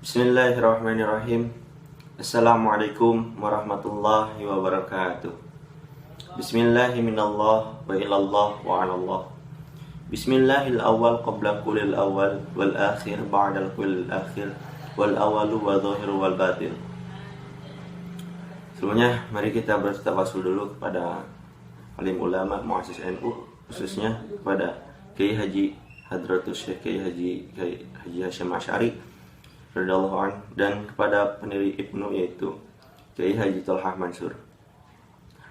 Bismillahirrahmanirrahim. Assalamualaikum warahmatullahi wabarakatuh. Bismillahiminallah wa ilallah wa alallah. Bismillahil awal qabla kulil awal wal akhir ba'dal kulil akhir wal awalu wa zahiru wal batin. Sebelumnya mari kita bertawasul dulu kepada alim ulama muassis NU, khususnya kepada Kiai Haji Hadratus Syekh Kiai Haji Hasyim Asy'ari radhiyallahu anhu, dan kepada pendiri Ibnu yaitu Kiai Haji Thalhah Mansur.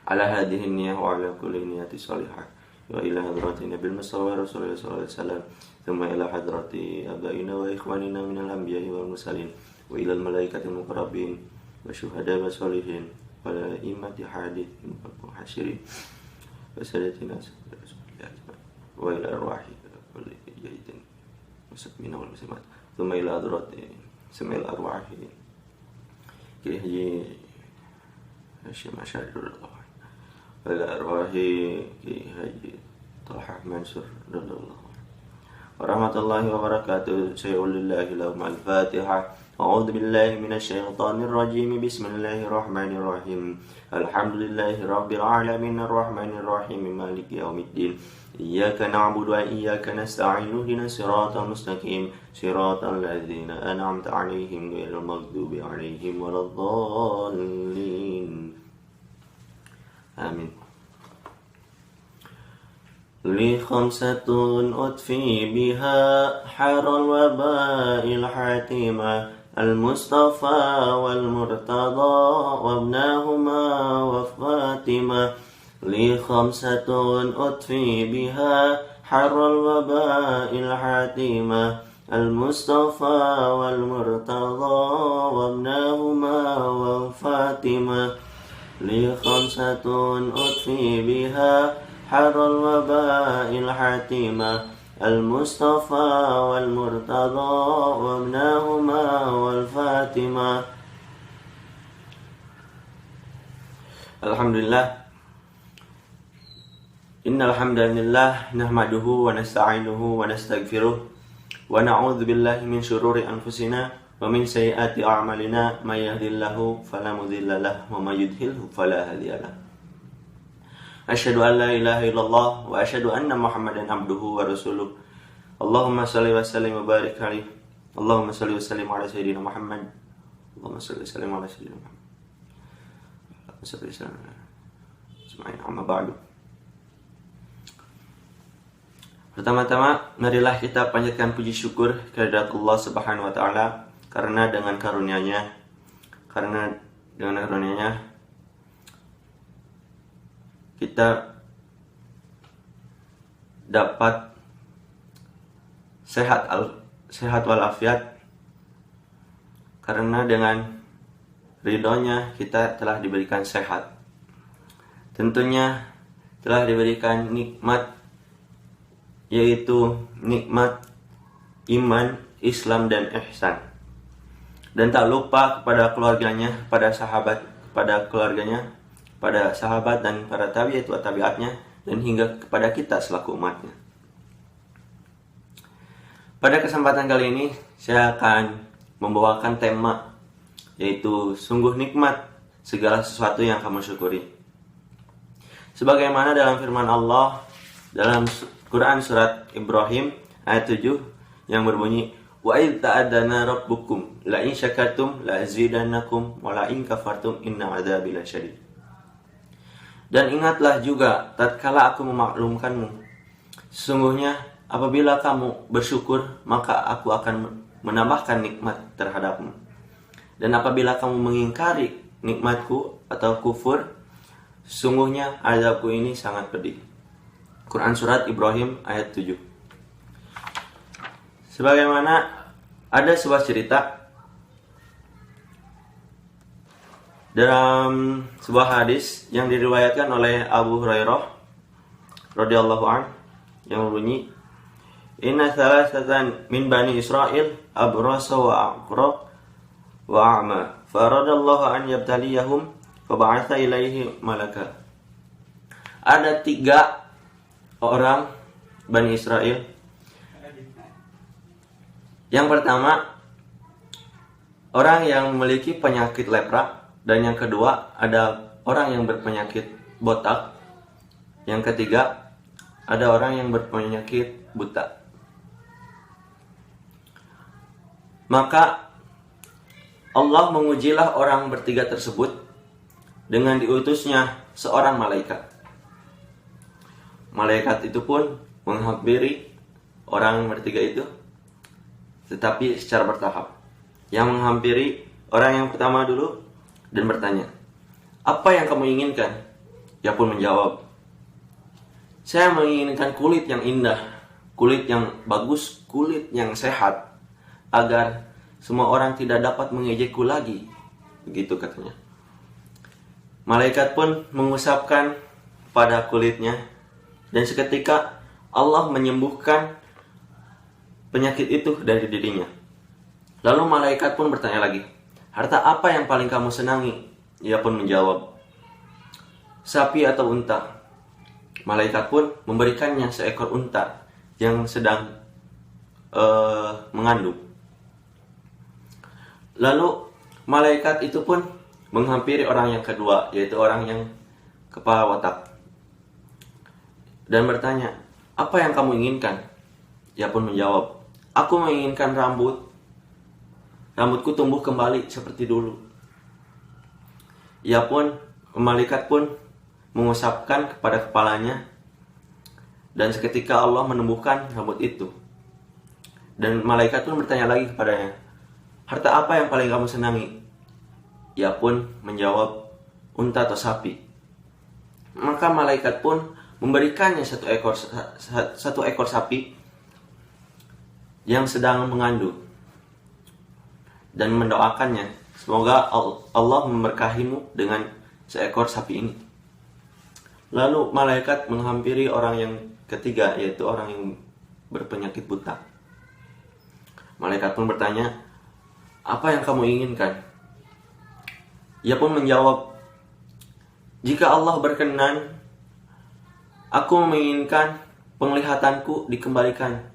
Ala hadhihi niyyah wa ala kulli niyyati shalihah wa ila hadrati Nabil Mustafa Rasulullah sallallahu alaihi wasallam thumma ila hadrati abaina wa ikhwanina minal anbiya'i wal mursalin wa ila al malaikati muqarrabin wa syuhada wa sholihin wa la imati hadithin wa muhasyirin wa sadatina wa ila arwahi wal jahidin muslimina wal muslimat thumma ila hadrati Semil arwahi Kiai Haji Hasyim Asy'ari radhiyallahu anhu wa ila arwahi Kiai Haji Thalhah Mansur radhiyallahu anhu. Warahmatullahi wabarakatuh. Sayyidulillahi lahum al-Fatihah. A'udzu billahi minasy syaithanir rajim. Bismillahirrahmanirrahim. Alhamdulillahi rabbil alamin arrahmanir rahim maliki yaumiddin. Iyyaka na'budu wa iyyaka nasta'in ihdinas siratal mustaqim siratal ladzina an'amta 'alaihim ghairil maghdubi 'alaihim waladdallin. Amin. Li khamsatun utfi biha haral waba'il hatima al-Mustafa wal Murtada wa ibnahuma wa Fatimah. Li khamsatun utfi biha harral waba'il hatimah al-Mustafa wal Murtada wa ibnahuma wa Fatimah. Li khamsatun utfi biha harral waba'il hatimah al-Mustafa wal Murtada wa ibnahuma wal Fatimah. Alhamdulillah. Innal hamdalillah nahmaduhu wa nasta'inuhu wa nastaghfiruh wa na'udzu billahi min shururi anfusina wa min sayyiati a'malina may yahdihillahu fala mudilla lahu wa may yudhlilhu fala hadiya lahu. Asyhadu an la ilaha illallah wa asyhadu anna Muhammadan abduhu wa rasuluh. Allahumma shalli wa sallim wa barik alaihi. Allahumma shalli wa sallim ala sayyidina Muhammad. Allahumma shalli wa sallim ala sayyidina Muhammad. Allahumma shalli wa sallim. Subhanallah, amma ba'du. Pertama-tama, marilah kita panjatkan puji syukur kehadirat Allah Subhanahu wa taala karena dengan karunia-Nya kita dapat sehat walafiat, karena dengan ridhonya kita telah diberikan sehat. Tentunya telah diberikan nikmat, yaitu nikmat iman, Islam, dan ihsan. Dan tak lupa kepada keluarganya, pada sahabat dan para tabi'at wa tabi'atnya, dan hingga kepada kita selaku umatnya. Pada kesempatan kali ini saya akan membawakan tema, yaitu sungguh nikmat segala sesuatu yang kamu syukuri. Sebagaimana dalam firman Allah dalam Quran surat Ibrahim ayat 7 yang berbunyi, wa idz ta'adzana rabbukum la in syakartum la azidannakum wa la in kafartum inna adzabi lasyadid. Dan ingatlah juga tatkala aku memaklumkanmu, sesungguhnya apabila kamu bersyukur maka aku akan menambahkan nikmat terhadapmu, dan apabila kamu mengingkari nikmatku atau kufur, sesungguhnya azabku ini sangat pedih. Quran surat Ibrahim ayat 7. Sebagaimana ada sebuah cerita dalam sebuah hadis yang diriwayatkan oleh Abu Hurairah radhiyallahu anhu yang berbunyi, inna salasatan min bani Israil abrasa wa aqra wa a'ma faradallahu an yabtaliyahum fa ba'atha ilaihi malaka. Ada 3 orang Bani Israel. Yang pertama orang yang memiliki penyakit lepra, dan yang kedua ada orang yang berpenyakit botak, yang ketiga ada orang yang berpenyakit buta. Maka Allah mengujilah orang bertiga tersebut dengan diutusnya seorang malaikat. Malaikat itu pun menghampiri orang bertiga itu, tetapi secara bertahap. Yang menghampiri orang yang pertama dulu dan bertanya, "Apa yang kamu inginkan?" Ia pun menjawab, "Saya menginginkan kulit yang indah, kulit yang bagus, kulit yang sehat, agar semua orang tidak dapat mengejekku lagi." Begitu katanya. Malaikat pun mengusapkan pada kulitnya, dan seketika Allah menyembuhkan penyakit itu dari dirinya. Lalu malaikat pun bertanya lagi, "Harta apa yang paling kamu senangi?" Ia pun menjawab, "Sapi atau unta?" Malaikat pun memberikannya seekor unta yang sedang mengandung. Lalu malaikat itu pun menghampiri orang yang kedua, yaitu orang yang kepala watak, dan bertanya, "Apa yang kamu inginkan?" Ia pun menjawab, "Aku menginginkan rambutku tumbuh kembali seperti dulu." Malaikat pun mengusapkan kepada kepalanya, dan seketika Allah menumbuhkan rambut itu. Dan malaikat pun bertanya lagi kepadanya, "Harta apa yang paling kamu senangi?" Ia pun menjawab, "Unta atau sapi." Maka malaikat pun memberikannya satu ekor sapi yang sedang mengandung, dan mendoakannya, "Semoga Allah memberkahimu dengan seekor sapi ini." Lalu malaikat menghampiri orang yang ketiga, yaitu orang yang berpenyakit buta. Malaikat pun bertanya, "Apa yang kamu inginkan?" Ia pun menjawab, "Jika Allah berkenan, aku menginginkan penglihatanku dikembalikan,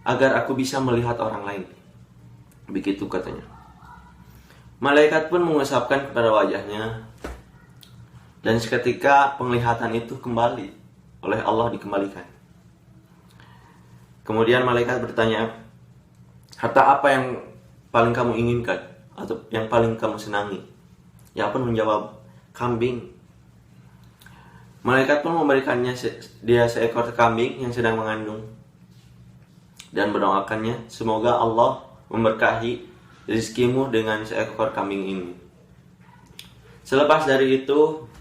agar aku bisa melihat orang lain." Begitu katanya. Malaikat pun mengusapkan kepada wajahnya, dan seketika penglihatan itu kembali oleh Allah dikembalikan. Kemudian malaikat bertanya, "Harta apa yang paling kamu inginkan atau yang paling kamu senangi?" Ia pun menjawab, "Kambing." Malaikat pun memberikannya dia seekor kambing yang sedang mengandung, dan mendoakannya, "Semoga Allah memberkahi rizkimu dengan seekor kambing ini." Selepas dari itu,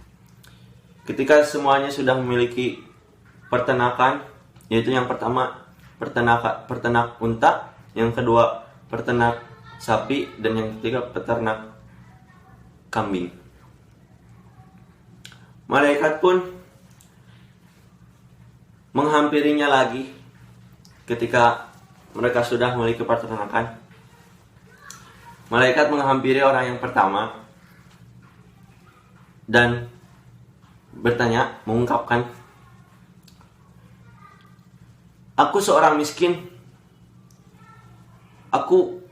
ketika semuanya sudah memiliki peternakan, yaitu yang pertama peternak unta, yang kedua peternak sapi, dan yang ketiga peternak kambing, malaikat pun menghampirinya lagi. Ketika mereka sudah memiliki peternakan, malaikat menghampiri orang yang pertama dan bertanya, mengungkapkan, "Aku seorang miskin. Aku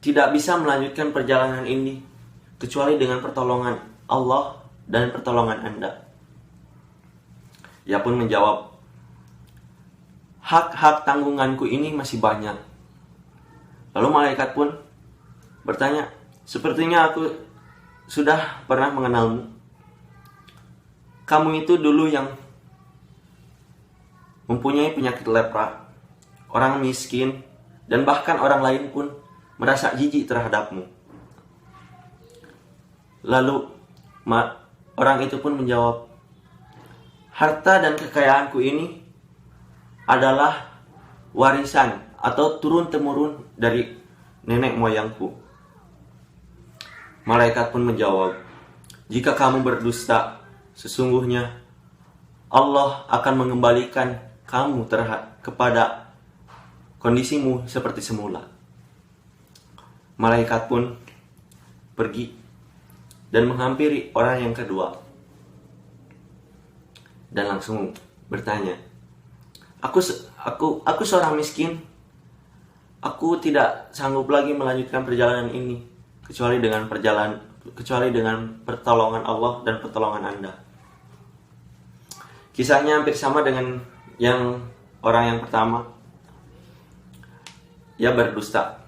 tidak bisa melanjutkan perjalanan ini kecuali dengan pertolongan Allah dan pertolongan Anda." Ia pun menjawab, "Hak-hak tanggunganku ini masih banyak." Lalu malaikat pun bertanya, "Sepertinya aku sudah pernah mengenalmu. Kamu itu dulu yang mempunyai penyakit lepra, orang miskin, dan bahkan orang lain pun merasa jijik terhadapmu." Lalu orang itu pun menjawab, "Harta dan kekayaanku ini adalah warisan atau turun-temurun dari nenek moyangku." Malaikat pun menjawab, "Jika kamu berdusta, sesungguhnya Allah akan mengembalikan kamu kepada kondisimu seperti semula." Malaikat pun pergi dan menghampiri orang yang kedua, dan langsung bertanya, Aku seorang miskin. Aku tidak sanggup lagi melanjutkan perjalanan ini kecuali dengan pertolongan Allah dan pertolongan Anda. Kisahnya hampir sama dengan yang orang yang pertama. Ia berdusta.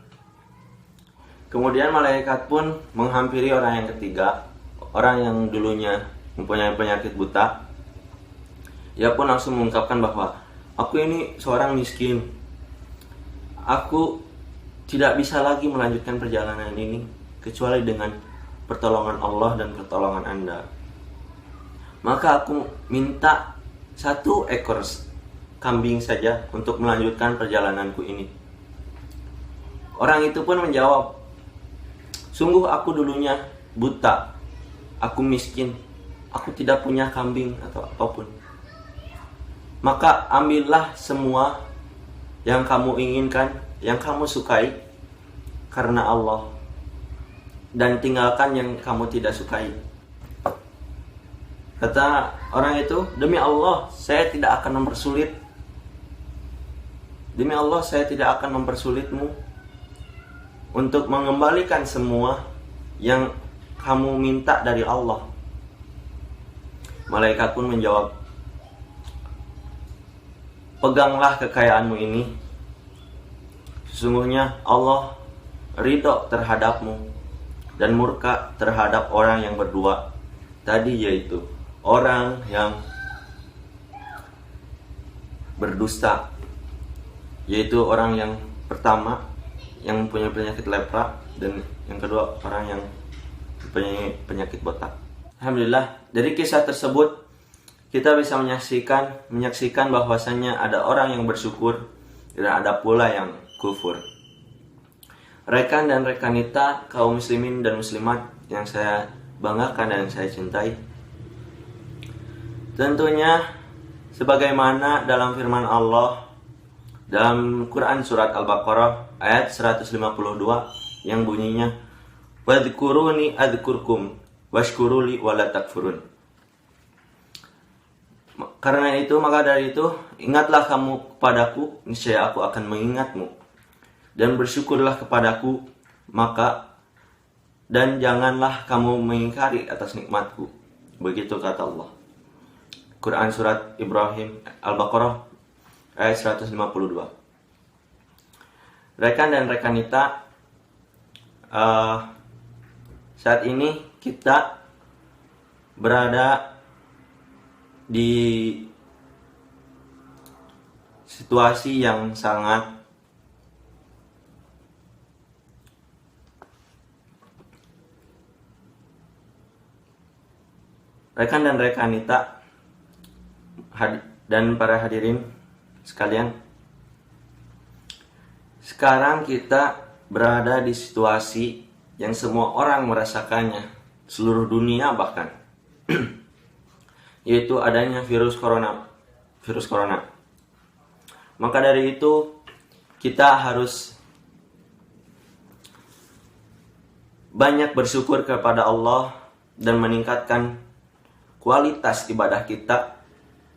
Kemudian malaikat pun menghampiri orang yang ketiga, orang yang dulunya mempunyai penyakit buta. Ia pun langsung mengungkapkan bahwa aku ini seorang miskin. Aku tidak bisa lagi melanjutkan perjalanan ini kecuali dengan pertolongan Allah dan pertolongan Anda. Maka aku minta 1 ekor kambing saja untuk melanjutkan perjalananku ini. Orang itu pun menjawab, sungguh aku dulunya buta, aku miskin, aku tidak punya kambing atau apapun. Maka ambillah semua yang kamu inginkan, yang kamu sukai karena Allah, dan tinggalkan yang kamu tidak sukai. Kata orang itu, demi Allah saya tidak akan mempersulit. Demi Allah saya tidak akan mempersulitmu untuk mengembalikan semua yang kamu minta dari Allah. Malaikat pun menjawab, peganglah kekayaanmu ini. Sesungguhnya Allah ridho terhadapmu dan murka terhadap orang yang berdua tadi, yaitu orang yang berdusta, yaitu orang yang pertama yang mempunyai penyakit lepra, dan yang kedua orang yang mempunyai penyakit botak. Alhamdulillah, dari kisah tersebut kita bisa menyaksikan bahwasannya ada orang yang bersyukur dan ada pula yang kufur. Rekan dan rekanita kaum muslimin dan muslimat yang saya banggakan dan saya cintai, tentunya sebagaimana dalam firman Allah dalam Quran surat Al-Baqarah ayat 152 yang bunyinya, wadhkuruni adzkurkum washkuruli wala takfurun. Karena itu, maka dari itu, ingatlah kamu kepadaku, niscaya aku akan mengingatmu, dan bersyukurlah kepadaku, dan janganlah kamu mengingkari atas nikmatku. Begitu kata Allah. Quran surat Ibrahim Al-Baqarah ayat 152. Rekan dan rekanita, saat ini kita berada di situasi yang sangat rekan dan rekanita dan para hadirin sekalian, sekarang kita berada di situasi yang semua orang merasakannya, seluruh dunia bahkan, yaitu adanya virus corona. Maka dari itu kita harus banyak bersyukur kepada Allah dan meningkatkan kualitas ibadah kita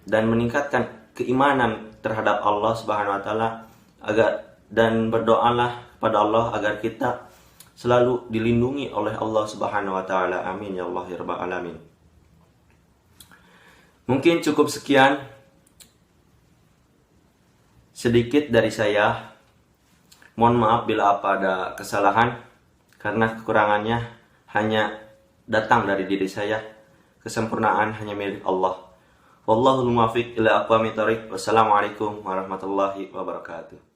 dan meningkatkan keimanan terhadap Allah Subhanahu wa taala, dan berdoalah kepada Allah agar kita selalu dilindungi oleh Allah Subhanahu wa taala. Amin ya Allah ya rabbal alamin. Mungkin cukup sekian sedikit dari saya. Mohon maaf bila apa ada kesalahan, karena kekurangannya hanya datang dari diri saya. Kesempurnaan hanya milik Allah. Wallahul muwaffiq ila aqwamit thoriq. Wassalamualaikum warahmatullahi wabarakatuh.